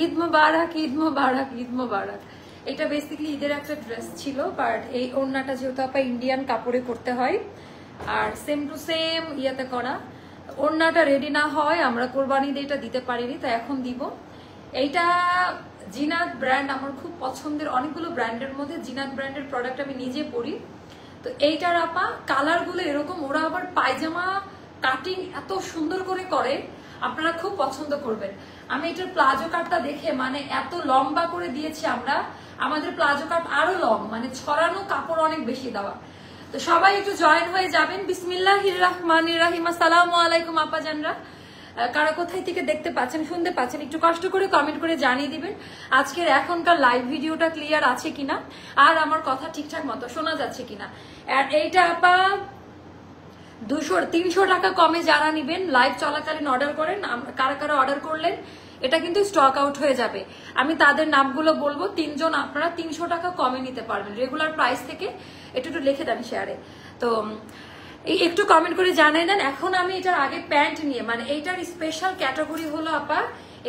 ঈদ মোবারক, ঈদ মোবারক, ঈদ মোবারক। এটা বেসিক্যালি ঈদের একটা ড্রেস ছিল, বাট এই ওড়নাটা যেহেতু আপা ইন্ডিয়ান কাপড়ে করতে হয় আর সেম টু সেম ইয়াতে করা, ওড়নাটা রেডি না হয় আমরা কোরবানিতে এটা দিতে পারিনি, তো এখন দিব। এইটা জিনাত ব্র্যান্ড, আমার খুব পছন্দের অনেকগুলো ব্র্যান্ডের মধ্যে জিনাত ব্র্যান্ডের প্রোডাক্ট আমি নিজে পরি। তো এইটার আপা কালারগুলো এরকম, ওরা আবার পায়জামা কাটিং এত সুন্দর করে করে, আপনারা খুব পছন্দ করবেন। আমি এটার প্লাজো কাটটা দেখে মানে এত লম্বা করে দিয়েছি আমরা, আমাদের প্লাজো কাট আরো লং, মানে ছড়ানো কাপড় অনেক বেশি দেওয়া। তো সবাই একটু জয়েন হয়ে যাবেন। বিসমিল্লাহির রহমানির রহিম। আসসালামু আলাইকুম আপাজানরা, কারা কোথায় থেকে দেখতে পাচ্ছেন শুনতে পাচ্ছেন একটু কষ্ট করে কমেন্ট করে জানিয়ে দিবেন আজকের এখনকার লাইভ ভিডিওটা ক্লিয়ার আছে কিনা, আর আমার কথা ঠিকঠাক মতো শোনা যাচ্ছে কিনা। আর এইটা আপা 200-300 টাকা কমে যারা নিবেন লাইভ চলাকালীন অর্ডার করেন, কারা কারা অর্ডার করলেন এটা কিন্তু স্টক আউট হয়ে যাবে। আমি তাদের নামগুলো বলবো, 3 জন আপনারা 300 টাকা কমে নিতে পারবেন রেগুলার প্রাইস থেকে। একটু লিখে দেন শেয়ারে, তো একটু কমেন্ট করে জানিয়ে দেন। এখন আমি এটার আগে প্যান্ট নিয়ে, মানে এইটার স্পেশাল ক্যাটাগরি হলো আপা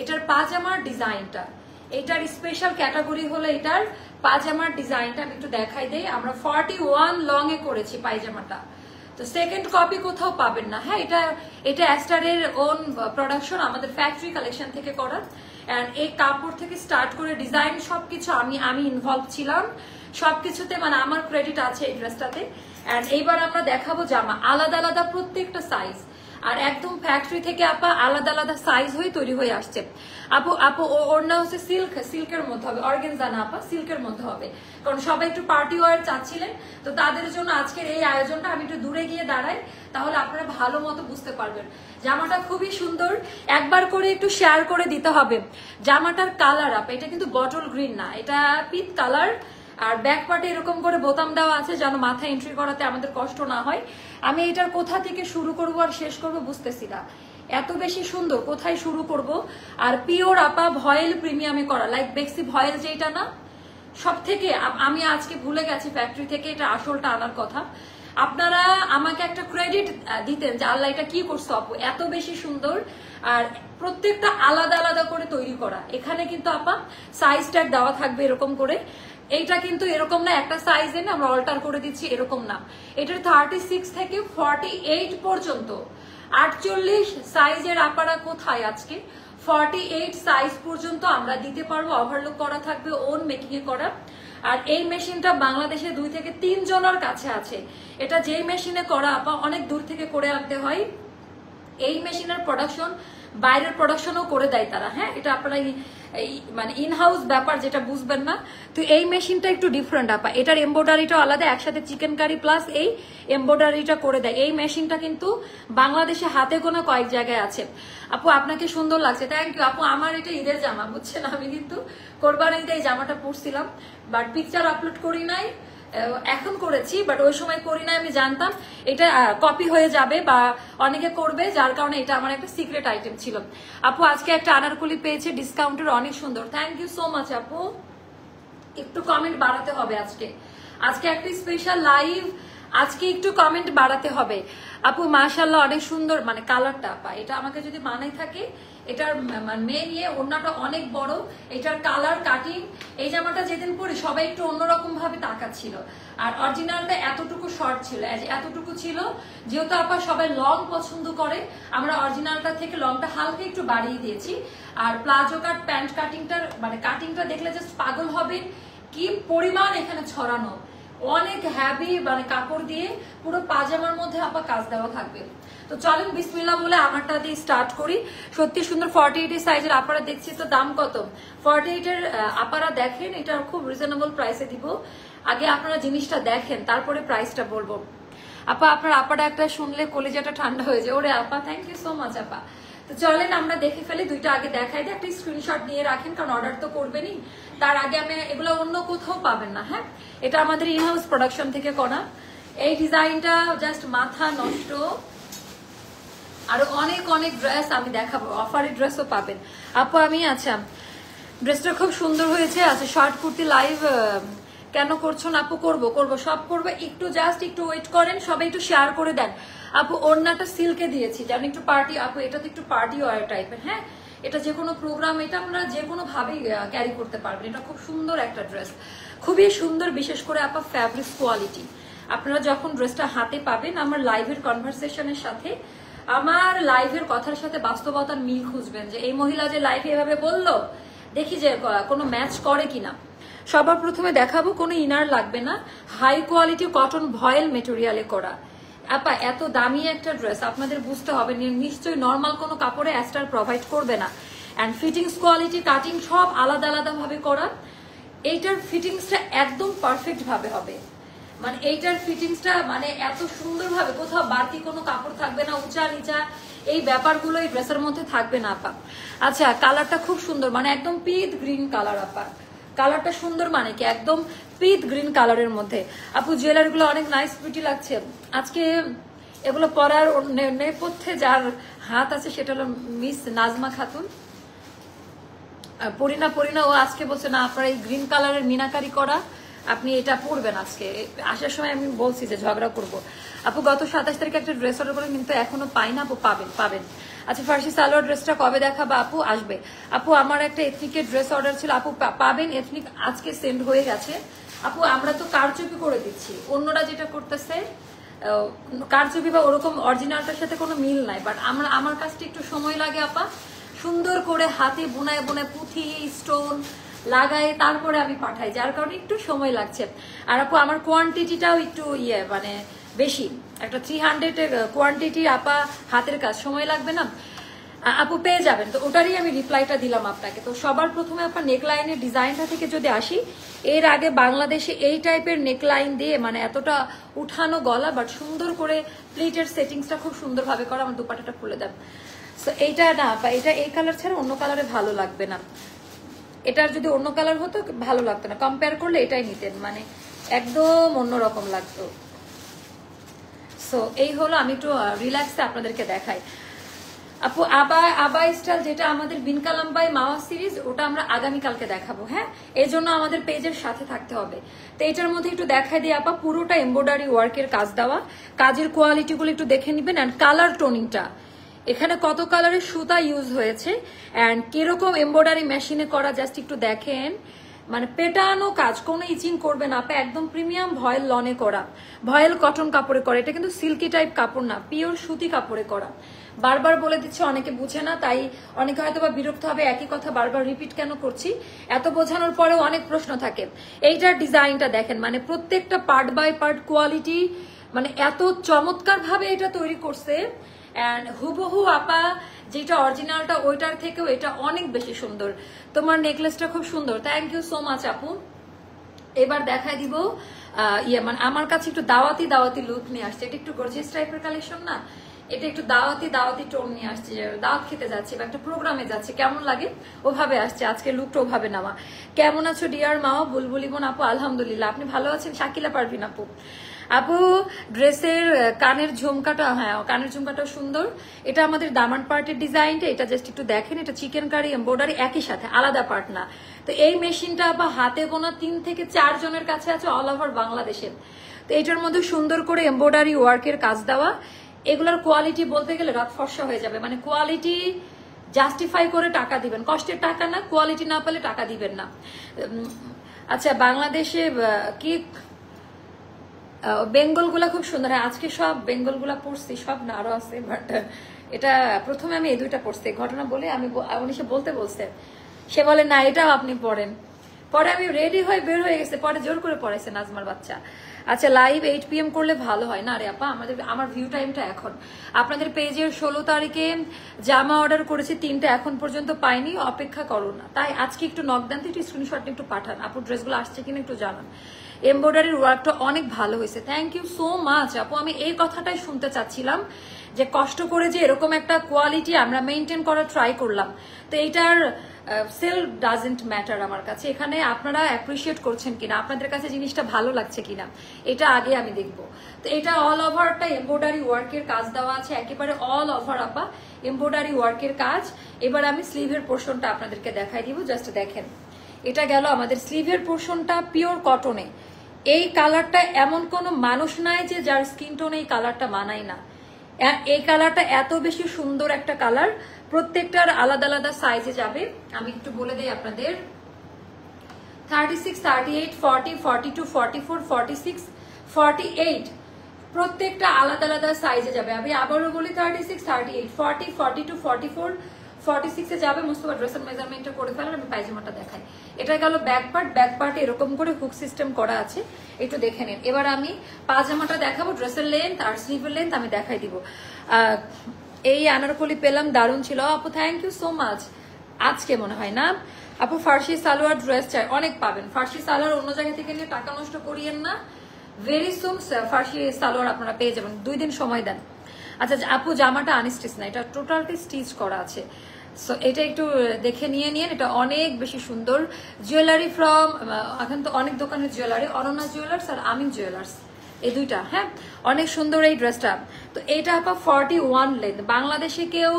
এটার পাজামার ডিজাইনটা, এটার স্পেশাল ক্যাটাগরি হলো এটার পাজামার ডিজাইনটা। আমি একটু দেখাই দেই, আমরা 41 লং এ করেছি পায়জামাটা, তো সেকেন্ড কপি কোথাও পাবেন না। হ্যাঁ, এটা অ্যাস্টারের ওন প্রোডাকশন, আমাদের ফ্যাক্টরি কালেকশন থেকে করা। এন্ড এই কাপড় থেকে স্টার্ট করে ডিজাইন সবকিছু আমি ইনভলভ ছিলাম সবকিছুতে, মানে আমার ক্রেডিট আছে এই ড্রেসটাতে। এন্ড এইবার আমরা দেখাবো জামা আলাদা আলাদা প্রত্যেকটা সাইজ, আর একদম ফ্যাক্টরি থেকে আপা আলাদা আলাদা সাইজ হয়ে তৈরি হয়ে আসছে। আপু ওড়না হচ্ছে সিল্কের মধ্যে হবে, অর্গানজা না আপা, সিল্কের মধ্যে হবে, কারণ সবাই একটু পার্টি ওয়্যার চাচ্ছিলেন। তো তাদের জন্য আজকের এই আয়োজনটা। আমি একটু দূরে গিয়ে দাঁড়াই, তাহলে আপনারা ভালো মতো বুঝতে পারবেন। জামাটা খুবই সুন্দর, একবার করে একটু শেয়ার করে দিতে হবে। জামাটার কালার আপা এটা কিন্তু বটল গ্রিন না, এটা পিচ কালার, আর ব্যাক পার্টে এরকম করে বোতাম দেওয়া আছে যেন মাথায় এন্ট্রি করাতে আমাদের কষ্ট না হয়। আমি এটার কোথা থেকে শুরু করব আর শেষ করব বুঝতেছি না, এত বেশি সুন্দর কোথায় শুরু করব। আর পিওর আপা ভয়েল প্রিমিয়ামে করা, লাইক বেক্সি ভয়েল যেটা না, সব থেকে আমি আজকে ভুলে গেছি ফ্যাক্টরি থেকে এটা আসলটা আনার কথা। আপনারা আমাকে একটা ক্রেডিট দিতেন যে আল্লাহ এটা কি করছো আপু, এত বেশি সুন্দর, আর প্রত্যেকটা আলাদা আলাদা করে তৈরি করা। এখানে কিন্তু আপা সাইজ ট্যাগ দেওয়া থাকবে এরকম করে, এইটা কিন্তু এরকম না একটা সাইজ এনে আমরা অল্টার করে দিচ্ছি এরকম না। এটার 36 থেকে 48 পর্যন্ত, 48 সাইজের আপারা কোথায় আজকে 48 সাইজ পর্যন্ত আমরা দিতে পারবো। ওভারলুক করা থাকবে, ওন মেকিং এ করা। আর এই মেশিনটা বাংলাদেশে 2 থেকে 3 জনের কাছে আছে। এটা যেই মেশিনে করা আপা অনেক দূর থেকে করে আনতে হয়। এই মেশিনের প্রোডাকশন বাইরের প্রোডাকশনও করে দেয় তারা। হ্যাঁ, এটা আপনারা মানে ইনহাউস ব্যাপার, যেটা বুঝবেন না। তো এই মেশিনটা একটু ডিফারেন্ট আপা, এটার এমব্রয়ডারিটা আলাদা, একসাথে চিকেন কারি প্লাস এই এমব্রয়ডারিটা করে দেয়। এই মেশিনটা কিন্তু বাংলাদেশে হাতে গোনা কয়েক জায়গায় আছে। আপু আপনাকে সুন্দর লাগছে, থ্যাংক ইউ আপু। আমার এটা ঈদের জামা বুঝছেন, আমি কিন্তু কোরবানিতে এই জামাটা পরছিলাম, বাট পিকচার আপলোড করি নাই, এখন করেছি, বাট ওই সময় করি না। আমি জানতাম এটা কপি হয়ে যাবে বা অনেকে করবে, যার কারণে এটা আমার একটা সিক্রেট আইটেম ছিল। আপু আজকে একটা আনারকলি পেয়েছে ডিসকাউন্টের, অনেক সুন্দর, থ্যাংক ইউ সো মাচ আপু। একটু কমেন্ট বাড়াতে হবে আজকে একটা স্পেশাল লাইভ, আজকে একটু কমেন্ট বাড়াতে হবে আপু। মাশাআল্লাহ অনেক সুন্দর, মানে কালারটা আপা এটা আমাকে যদি মানাই থাকে, এটার মেন ইয়ে ওড়নাটা অনেক বড়, এটার কালার কাটিং। এই জামাটা যেদিন পরি সবাই একটু অন্যরকম ভাবে তাকাচ্ছিল, আর অরিজিনালটা এতটুকু শর্ট ছিল, এতটুকু ছিল। যেহেতু আপা সবাই লং পছন্দ করে, আমরা অরিজিনালটা থেকে লংটা হালকা একটু বাড়িয়ে দিয়েছি। আর প্লাজো কাট প্যান্ট কাটিংটার, মানে কাটিংটা দেখলে জাস্ট পাগল হবে কি পরিমাণ এখানে ছড়ানো, অনেক হ্যাভি, মানে কাপড় দিয়ে পুরো পাজামার মধ্যে আপা কাজ দেওয়া থাকবে। তো চলেন বিসমিল্লাহ বলে আমারটা দিয়ে স্টার্ট করি। সত্যি সুন্দর 48 সাইজের আপনারা দেখছি। তো দাম কত 48 এর আপনারা দেখেন, এটা খুব রিজনেবল প্রাইসে দিব। আগে আপনারা জিনিসটা দেখেন, তারপরে প্রাইসটা বলবো। আপা আপনার আপাটা একটা শুনলে কলিজাটা ঠান্ডা হয়ে যায়। ওরে আপা থ্যাংক ইউ সো মাচ আপা। তো চলেন আমরা দেখে ফেলি, দুইটা আগে দেখাই দিই, একটা স্ক্রিনশট নিয়ে রাখেন, কারণ অর্ডার তো করবেনই। তার আগে আমি এগুলো অন্য কোথাও পাবেন না। হ্যাঁ, এটা আমাদের ইনহাউস প্রোডাকশন থেকে করা। এই ডিজাইনটা জাস্ট মাথা নষ্ট। আরো অনেক অনেক ড্রেস আমি দেখাবো, অফারের ড্রেসও পাবেন আপু। আমি আচ্ছা ড্রেসটা খুব সুন্দর হয়েছে। আচ্ছা শর্ট কুর্তি লাইভ কেন করছো না আপু? করবো সব করবো, একটু জাস্ট একটু ওয়েট করেন, সবাই একটু শেয়ার করে দেন আপু। ওড়নাটা সিল্কে দিয়েছি যেন একটু পার্টি, আপু এটা তো একটু পার্টি ওয়ার টাইপের। হ্যাঁ, এটা যে কোনো প্রোগ্রাম, এটা আপনারা যে কোনো ভাবেই ক্যারি করতে পারবেন। এটা খুব সুন্দর একটা ড্রেস, খুবই সুন্দর, বিশেষ করে আপা ফ্যাব্রিক কোয়ালিটি। আপনারা যখন ড্রেসটা হাতে পাবেন, আমার লাইভের কনভারসেশনের সাথে, আমার লাইভের কথার সাথে বাস্তবতার মিল খুঁজবেন, যে এই মহিলা যে লাইভে এভাবে বললো, দেখি যে কোনো ম্যাচ করে কিনা। সবার প্রথমে দেখাবো, কোনো ইনার লাগবে না, হাই কোয়ালিটি কটন ভয়েল মেটেরিয়ালে করা। আপা এত দামি একটা ড্রেস আপনাদের বুঝতে হবে, নিশ্চয়ই নর্মাল কোনো কাপড়ে অ্যাস্টার প্রোভাইড করবে না। অ্যান্ড ফিটিংস কোয়ালিটি, কাটিং সব আলাদা আলাদা ভাবে করা। এইটার ফিটিংসটা একদম পারফেক্ট ভাবে হবে, মানে এইটার ফিটিংসটা মানে এত সুন্দর ভাবে, কোথাও বাড়তি কোনো কাপড় থাকবে না, উঁচা নিচা এই ব্যাপারগুলো এই ড্রেসের মধ্যে থাকবে না আপা। আচ্ছা, কালারটা খুব সুন্দর, মানে একদম পিট গ্রিন কালার আপা। কালারটা সুন্দর মানে কি, একদম পিট গ্রিন কালারের মধ্যে। আপু জুয়েলারি গুলো অনেক নাইস প্রিটি লাগছে। আজকে এগুলো পরার নেপথ্যে যার হাত আছে সেটা হলো মিস নাজমা খাতুন। পরিনা ও আজকে বলছে না আপনার এই গ্রিন কালারের মিনাকারি করা আপনি এটা পরবেন। আজকে আসার সময় আমি বলছি যে ঝগড়া করব। আপু গত 27 তারিখে একটা ড্রেস অর্ডার করে কিন্তু এখনো পাই না। আপু পাবেন। আচ্ছা, ফার্সি সালোয়ার ড্রেসটা কবে দেখাবো আপু? আসবে আপু। আমার একটা এথনিকের ড্রেস অর্ডার ছিল আপু, পাবেন। এথনিক আজকে সেন্ড হয়ে গেছে আপু। আমরা তো কারচুপি করে দিচ্ছি, অন্যরা যেটা করতেছে কারচুপি বা ওরকম অরিজিনালটার সাথে কোনো মিল নাই, বাট আমার কাছটা একটু সময় লাগে আপা। সুন্দর করে হাতে বোনায় পুঁথি স্টোন লাগাই তারপরে আমি পাঠাই, যার কারণে একটু সময় লাগছে। আর আপু আমার কোয়ান্টিটিটাও একটু মানে বেশি, একটা 300 কোয়ান্টিটি আপা, হাতের কাজ, সময় লাগবে না আপু, পেয়ে যাবেন। তো ওটারই আমি রিপ্লাইটা দিলাম আপনাকে। তো সবার প্রথমে আপনার নেকলাইনের ডিজাইনটা থেকে যদি আসি, এর আগে বাংলাদেশে এই টাইপের নেকলাইন দিয়ে মানে এতটা উঠানো গলা, বাট সুন্দর করে প্লিটের সেটিংসটা খুব সুন্দরভাবে করা। আমার দুপাটাটা খুলে দেন। তো এইটা না আপা, এটা এই কালার ছাড়া অন্য কালারে ভালো লাগবে না। এটার যদি অন্য কালার হতো ভালো লাগতো না, কম্পেয়ার করলে এটাই নিতেন, মানে একদম অন্যরকম লাগতো। সো এই হলো, আমি একটু রিল্যাক্সে আপনাদেরকে দেখাই। আপু আবা স্টাইল যেটা আমাদের বিনকালাম্বাই মাওয়া সিরিজ, ওটা আমরা আগামীকালকে দেখাবো। হ্যাঁ, এই জন্য আমাদের পেজের সাথে থাকতে হবে। তো এটার মধ্যে একটু দেখাই দিই আপা, পুরোটা এমব্রয়ডারি ওয়ার্কের কাজ দেওয়া, কাজের কোয়ালিটিগুলো একটু দেখে নিবেন। অ্যান্ড কালার টোনিংটা, এখানে কত কালারের সুতা ইউজ হয়েছে অ্যান্ড কিরকম এমব্রয়ডারি মেশিনে করা, জাস্ট একটু দেখেন। মানে পেটানো কাজ, কোনো ইচিং করবে না আপা, একদম প্রিমিয়াম ভয়েল লনে করা, ভয়েল কটন কাপড়ে করা। এটা কিন্তু সিল্কি টাইপ কাপড় না, পিওর সুতি কাপড়ে করা। বারবার বলে দিচ্ছে, অনেকে বুঝে না, তাই অনেকে হয়তো বা বিরক্ত হবে, একই কথা বারবার রিপিট কেন করছি। এত বোঝানোর পরেও অনেক প্রশ্ন থাকে। এইটার ডিজাইনটা দেখেন, মানে প্রত্যেকটা পার্ট বাই পার্ট কোয়ালিটি, মানে এত চমৎকার ভাবে এটা তৈরি করছে। অ্যান্ড হুবহু আপা যেটা অরিজিনালটা ওইটার থেকেও এটা অনেক বেশি সুন্দর। তোমার নেকলেসটা খুব সুন্দর, থ্যাংক ইউ সো মাচ আপু। এবার দেখাই দিব মানে আমার কাছে একটু দাওয়াতি লুক নিয়ে আসছে। এটা একটু গর্জিয়াস টাইপের কালেকশন না, এটা একটু দাওয়াতি টোন নিয়ে আসছে। দাওয়াত খেতে যাচ্ছে বা একটা প্রোগ্রামে যাচ্ছে, কেমন লাগে ওভাবে আসছে। আজকে লুকটা ওভাবে নেওয়া। কেমন আছো ডিয়ার মাও? বুলবুলি বোন আপু আলহামদুলিল্লাহ, আপনি ভালো আছেন? শাকিলা পারভিন আপু। আপু ড্রেসের কানের ঝুমকাটা, হ্যাঁ কানের ঝুমকাটাও সুন্দর। এটা আমাদের দামান পার্টের ডিজাইনটা, এটা জাস্ট একটু দেখেন। এটা চিকেন কারি এমব্রয়ডারি একই সাথে, আলাদা পার্ট না। তো এই মেশিনটা বা হাতে বোনা 3 থেকে 4 জনের কাছে আছে অল ওভার বাংলাদেশের। তো এটার মধ্যে সুন্দর করে এমব্রয়ডারি ওয়ার্কের কাজ দেওয়া। এগুলোর কোয়ালিটি বলতে গেলে রাত ফর্সা হয়ে যাবে, মানে কোয়ালিটি জাস্টিফাই করে টাকা দিবেন, কষ্টের টাকা না, কোয়ালিটি না পেলে টাকা দিবেন না। আচ্ছা, বাংলাদেশে কি বেঙ্গল গুলা খুব সুন্দর। আজকে সব বেঙ্গল গুলা পড়ছি, সব না আরো আছে, বাট এটা প্রথমে আমি এই দুইটা পড়ছি। ঘটনা বলে উনি সে বলতে বলছে, সে বলে না এটাও আপনি পড়েন। পরে আমি রেডি হয়ে বের হয়ে গেছে, পরে জোর করে পড়াইছে নাজমার বাচ্চা। আচ্ছা, লাইভ 8 PM করলে ভালো হয় না রে আপা? আমার ভিউ টাইমটা এখন আপনাদের পেজের 16 তারিখে জামা অর্ডার করেছি 3টা, এখন পর্যন্ত পাইনি, অপেক্ষা করো না। তাই আজকে একটু নক দেন তো, একটু স্ক্রিনশট একটু পাঠান আপু, ড্রেসগুলো আসছে কিনা একটু জানান। এমব্রয়ডারির ওয়ার্কটা অনেক ভালো হয়েছে, থ্যাংক ইউ সো মাচ আপু। আমি এই কথাটাই শুনতে চাচ্ছিলাম, যে কষ্ট করে যে এরকম একটা কোয়ালিটি আমরা মেনটেন করার ট্রাই করলাম। তো এইটার সেল ডাজেন্ট ম্যাটার আমার কাছে, এখানে আপনারা অ্যাপ্রিসিয়েট করছেন কিনা, আপনাদের কাছে জিনিসটা ভালো লাগছে কিনা, এটা আগে আমি দেখবো। তো এটা অল ওভারটা এমব্রয়ডারি ওয়ার্কের কাজ দেওয়া আছে, একেবারে অল ওভার আপা এমব্রয়ডারি ওয়ার্কের কাজ। এবার আমি স্লিভের পোর্শনটা আপনাদেরকে দেখাই দিব, জাস্ট দেখেন। এটা গেল আমাদের স্লিভের পোর্শনটা পিওর কটনে। এই কালারটা এমন কোনো মানুষ নাই যে যার স্কিন টোনে এই কালারটা মানায় না। এই কালারটা এত বেশি সুন্দর একটা কালার, প্রত্যেকটার আলাদা আলাদা সাইজে যাবে। আমি একটু বলে দেই আপনাদের, 36, 38, 40, 42, 44, 46, 48 প্রত্যেকটা আলাদা আলাদা সাইজে যাবে। আমি আবারও বলি 36, 38, 40, 42, 44, 46 এ যাবে। মোস্তফা ড্রেসের মেজারমেন্টটা করে ফেলেন, আমি পায়জামাটা দেখাই। এটা গেল ব্যাক পার্ট, ব্যাক পার্টে এরকম করে হুক সিস্টেম করা আছে, একটু দেখে নিন। এবার আমি পায়জামাটা দেখাবো, ড্রেসের লেন্থ আর স্লিভের লেন্থ আমি দেখাই দিব। এই আনারকলি পেলাম, দারুণ ছিল আপু, থ্যাংক ইউ সো মাচ। আজকে মনে হয় না আপু ফার্সি সালোয়ার ড্রেস চাই, অনেক পাবেন। ফার্সি সালোয়ার অন্য জায়গা থেকে নিয়ে টাকা নষ্ট করিয়েন না, ভেরি সুন ফার্সি সালোয়ার আপনারা পেয়ে যাবেন, 2 দিন সময় দেন। আচ্ছা আপু জামাটা আনস্টিচ না, এটা টোটালটি স্টিচ করা আছে, সো এটা একটু দেখে নিয়ে নিন। এটা অনেক বেশি সুন্দর জুয়েলারি ফ্রম, এখন তো অনেক দোকানের জুয়েলারি, অনন্যা জুয়েলার্স আর আমিন জুয়েলার্স, এই দুইটা। হ্যাঁ, অনেক সুন্দর এই ড্রেসটা। তো এটা আপা 41 লেন্থ, বাংলাদেশে কেউ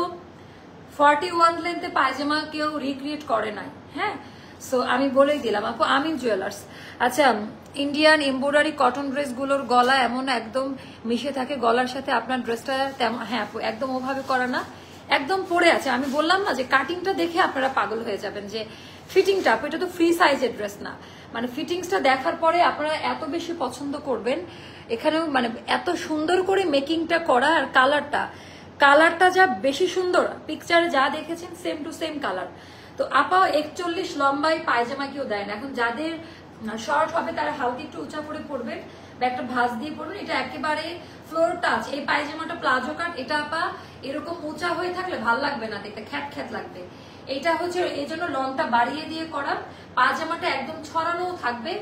41 লেন্থে পায়জামা কেউ রিক্রিয়েট করে নাই। হ্যাঁ, সো আমি বলেই দিলাম আপু, আমিন জুয়েলার্স। আচ্ছা, ইন্ডিয়ান এমব্রয়ডারি কটন ড্রেসগুলোর গলা এমন একদম মিশে থাকে গলার সাথে, আপনার ড্রেসটা তেমন? হ্যাঁ আপু, একদম ওভাবে করা না, একদম পরে আছে। আমি বললাম না যে কাটিংটা দেখে আপনারা পাগল হয়ে যাবেন, যে ফিটিংটা আপু, এটা তো ফ্রি সাইজের ড্রেস না, মানে ফিটিংসটা দেখার পরে আপনারা এত বেশি পছন্দ করবেন। এখানেও মানে এত সুন্দর করে মেকিংটা করা, আর কালারটা যা বেশি সুন্দর, পিকচারে যা দেখেছেন সেম টু সেম কালার। তো আপা 41 লম্বায় পায়জামা কেউ দেয় না, এখন যাদের শর্ট হবে তারা হালকা একটু উঁচা করে পরবেন বা একটা ভাঁজ দিয়ে পরবেন। এটা একেবারে ফ্লোর টাচ, এই পায়জামাটা প্লাজো কাট, এটা আপা এরকম উঁচা হয়ে থাকলে ভাল লাগবে না দেখতে, খ্যাট খ্যাট লাগবে। এইটা হচ্ছে এই জন্য লংটা বাড়িয়ে দিয়ে করা, পায়জামাটা একদম ছড়ানো থাকবে,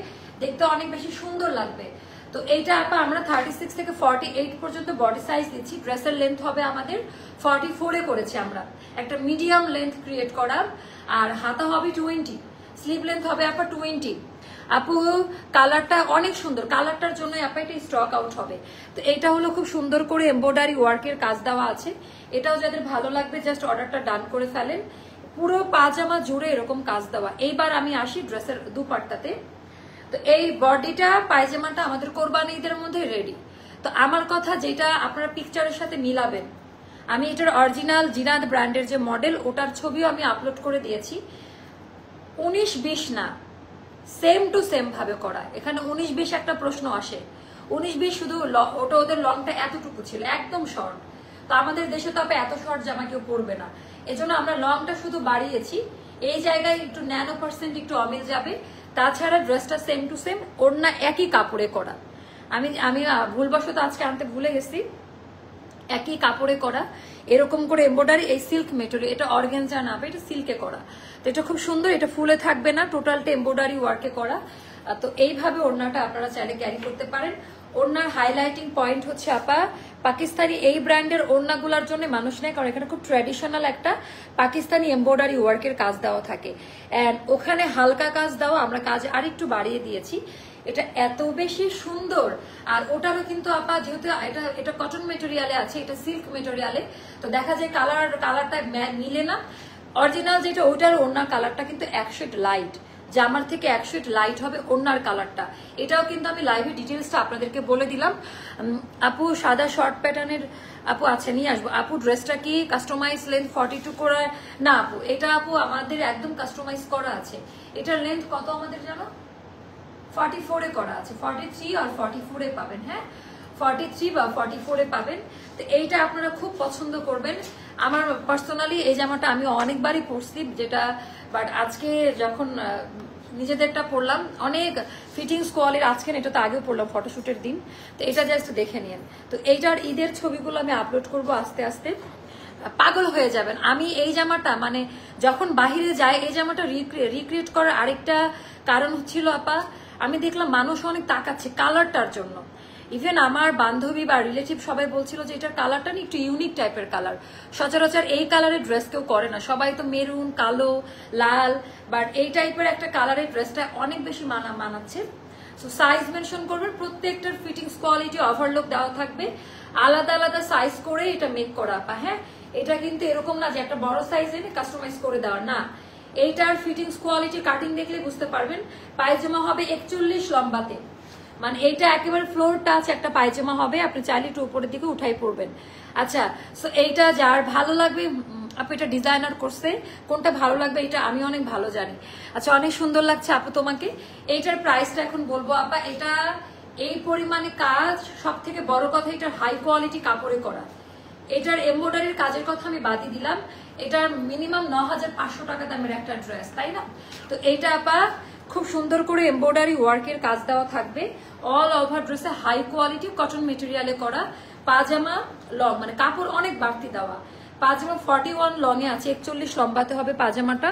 দেখতে অনেক বেশি সুন্দর লাগবে। তো এইটা আপা আমরা 36 থেকে 48 পর্যন্ত বডি সাইজ দিচ্ছি। ড্রেসের লেন্থ হবে আমাদের 44 এ করেছি আমরা, একটা মিডিয়াম লেন্থ ক্রিয়েট করা, আর হাতা হবে 20, স্লিভ লেন্থ হবে আপা 20। আপু কালারটা অনেক সুন্দর, কালারটার জন্য আপা এটা স্টক আউট হবে। তো এটা হলো খুব সুন্দর করে এমব্রয়ডারি ওয়ার্কের কাজ দেওয়া আছে, এটাও যাদের ভালো লাগবে জাস্ট অর্ডারটা ডান করে ফেলেন। পুরো পাজামা জুড়ে এরকম কাজ দেওয়া। এইবার আমি আসি ড্রেসের দুপাট্টাতে। তো এই বডিটা পায়জামাটা আমাদের কোরবানি ঈদের মধ্যে রেডি। তো আমার কথা যেটা আপনারা পিকচারের সাথে মিলাবেন, আমি এটার অরিজিনাল জিনাদ ব্র্যান্ডের যে মডেল, ওটার ছবিও আমি আপলোড করে দিয়েছি। 19-20 না, সেম টু সেম ভাবে করা। এখানে 19-20 একটা প্রশ্ন আসে, 19-20 শুধু ওটা ওদের লংটা এতটুকু ছিল, একদম শর্ট। তো আমাদের দেশে তো এত শর্ট জামা কেউ পরবে না, এজন্য আমরা লংটা শুধু বাড়িয়েছি। এই জায়গায় একটু ন্যানো পার্সেন্ট একটু অমিল যাবে, তাছাড়া ড্রেসটা সেম টু সেম, ওড়না একই কাপড়ে করা। আমি ভুলবশত আজকে আনতে ভুলে গেছি, একই কাপড়ে করা এরকম করে এমব্রয়ডারি, এই সিল্ক মেটেরিয়াল, এটা অর্গানজা না, এটা সিল্কে করা। তো এটা খুব সুন্দর, এটা ফুলে থাকবে না, টোটালটা এমব্রয়ডারি ওয়ার্কে করা। তো এইভাবে ওড়নাটা আপনারা চাইলে ক্যারি করতে পারেন। ওড়নার হাইলাইটিং পয়েন্ট হচ্ছে আপা পাকিস্তানি এই ব্র্যান্ডের ওড়নাগুলোর জন্য মানুষ নেই, কারণ এখানে খুব ট্র্যাডিশনাল একটা পাকিস্তানি এমব্রয়ডারি ওয়ার্কের কাজ দেওয়া থাকে, এন্ড ওখানে হালকা কাজ দেওয়া, আমরা কাজ আরেকটু বাড়িয়ে দিয়েছি। এটা এত বেশি সুন্দর। আর ওটারও কিন্তু আপা যেহেতু এটা কটন মেটেরিয়ালে আছে, এটা সিল্ক মেটেরিয়ালে, তো দেখা যায় কালারটা মিলে না। অরিজিনাল যেটা ওটার ওড়নার কালারটা কিন্তু 100 লাইট, জামার থেকে 100 লাইট হবে ওড়নার কালারটা। এটাও কিন্তু আমি লাইভে ডিটেলসটা আপনাদেরকে বলে দিলাম। আপু সাদা শর্ট প্যাটার্নের আপু আছে, নিয়ে আসবো। আপু ড্রেসটা কি কাস্টমাইজ লেন্থ 42 করে? না আপু, এটা আপু আমাদের একদম কাস্টমাইজ করা আছে। এটার লেন্থ কত আমাদের জানো? 44 এ করা আছে, 43 আর 44 এ পাবেন। হ্যাঁ, 43 বা 44 এ পাবেন। তো এইটা আপনারা খুব পছন্দ করবেন। আমার পার্সোনালি এই জামাটা আমি অনেকবারই পরছি, যেটা বাট আজকে যখন নিজেদেরটা পরলাম, অনেক ফিটিংস কোয়ালিটির। আজকে এটা তো আগেও পরলাম ফটোশুটের দিন, তো এটা জাস্ট দেখে নিন। তো এইটার ঈদের ছবিগুলো আমি আপলোড করব আস্তে আস্তে, পাগল হয়ে যাবেন। আমি এই জামাটা মানে যখন বাহিরে যাই, এই জামাটা রিক্রিয়েট করার আরেকটা কারণ ছিল আপা, আমি দেখলাম মানুষ অনেক তাকাচ্ছে কালারটার জন্য। ইভেন আমার বান্ধবী বা রিলেটিভ সবাই বলছিল যে এটার কালারটা না একটু ইউনিক টাইপের কালার, সচরাচর এই কালারের ড্রেস কেউ করে না, সবাই তো মেরুন, কালো, লাল, বাট এই টাইপের একটা কালারের ড্রেসটা অনেক বেশি মানাচ্ছে। সো সাইজ মেনশন করবেন, প্রত্যেকটার ফিটিংস কোয়ালিটি ওভারলোক দেওয়া থাকবে, আলাদা আলাদা সাইজ করে এটা মেক করা আপা। হ্যাঁ, এটা কিন্তু এরকম না যে একটা বড় সাইজ এনে কাস্টমাইজ করে দেওয়ার না, এইটার ফিটিংস কোয়ালিটি কাটিং দেখলে বুঝতে পারবেন। পায়জামা হবে 41 লম্বাতে, মানে এইটা একেবারে ফ্লোর টাচ একটা পায়জামা হবে, আপনি চাইলে একটু উপরের দিকে উঠাই পড়বেন। আচ্ছা, সো এইটা যার ভালো লাগবে, আপু এটা ডিজাইনার করছে, কোনটা ভালো লাগবে এটা আমি অনেক ভালো জানি। আচ্ছা, অনেক সুন্দর লাগছে আপু তোমাকে। এইটার প্রাইসটা এখন বলবো আপা। এটা এই পরিমাণে কাজ, সব থেকে বড় কথা এটার হাই কোয়ালিটি কাপড়ে করা। এটার এমব্রয়ডারির কাজের কথা আমি বাদই দিলাম, এটার মিনিমাম ৯,৫০০ টাকা দামের একটা ড্রেস, তাই না? তো এইটা আপা খুব সুন্দর করে এমব্রয়ডারি ওয়ার্কের কাজ দেওয়া থাকবে, অল ওভার ড্রেসে হাই কোয়ালিটি কটন মেটেরিয়ালে করা। পাজামা লং, মানে কাপড় অনেক বাড়তি দেওয়া। পাজামা 41 লং এ আছে, 41 লম্বাতে হবে পাজামাটা।